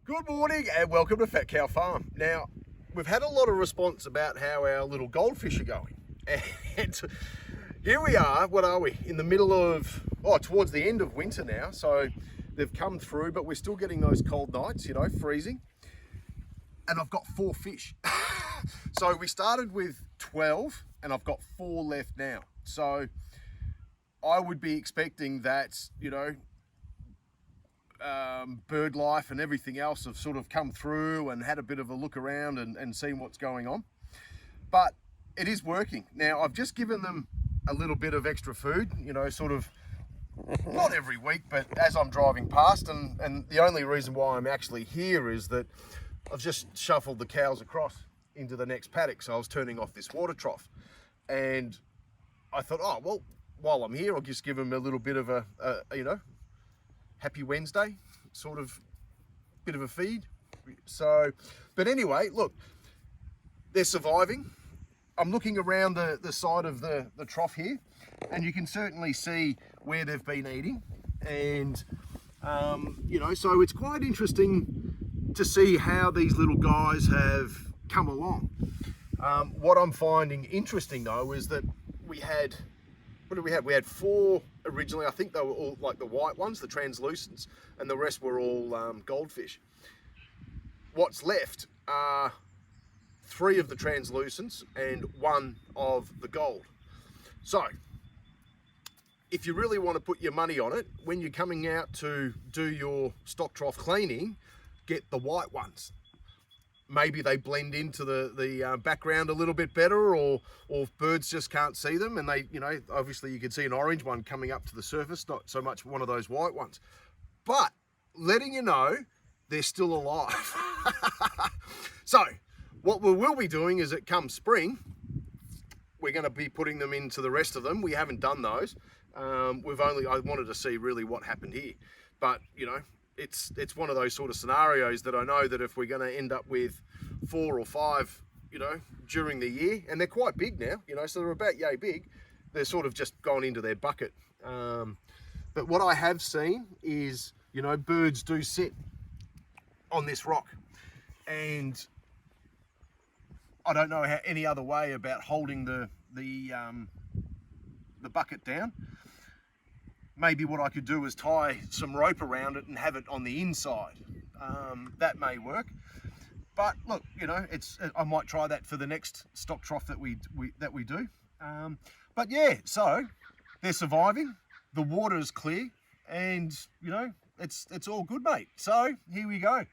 Good morning and welcome to Fat Cow Farm. Now, we've had a lot of response about how our little goldfish are going. And here we are, what are we? In the middle of, towards the end of winter now. So they've come through, but we're still getting those cold nights, freezing. And I've got 4 fish. So we started with 12 and I've got 4 left now. So I would be expecting that, bird life and everything else have sort of come through and had a bit of a look around and seen what's going on. But it is working. Now, I've just given them a little bit of extra food, sort of not every week, but as I'm driving past. And the only reason why I'm actually here is that I've just shuffled the cows across into the next paddock. So I was turning off this water trough. And I thought, while I'm here, I'll just give them a little bit of a happy Wednesday, sort of bit of a feed. So, but anyway, look, they're surviving. I'm looking around the side of the trough here, and you can certainly see where they've been eating. And, so it's quite interesting to see how these little guys have come along. What I'm finding interesting though is that we had, what did we have? We had 4 originally. I think they were all like the white ones, the translucents, and the rest were all goldfish. What's left are 3 of the translucents and 1 of the gold. So if you really want to put your money on it, when you're coming out to do your stock trough cleaning, get the white ones. Maybe they blend into the background a little bit better, or birds just can't see them, and they, obviously you can see an orange one coming up to the surface, not so much one of those white ones. But letting you know, they're still alive. So what we will be doing is, it comes spring, we're going to be putting them into the rest of them. We haven't done those. I wanted to see really what happened here, but it's one of those sort of scenarios that I know that if we're going to end up with 4 or 5, during the year, and they're quite big now, so they're about yay big, they're sort of just gone into their bucket. But what I have seen is, birds do sit on this rock, and I don't know any other way about holding the bucket down. Maybe what I could do is tie some rope around it and have it on the inside. That may work. But look, I might try that for the next stock trough that we do. But yeah, so they're surviving. The water is clear, and it's all good, mate. So here we go.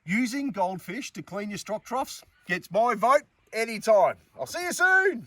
Using goldfish to clean your stock troughs gets my vote anytime. I'll see you soon.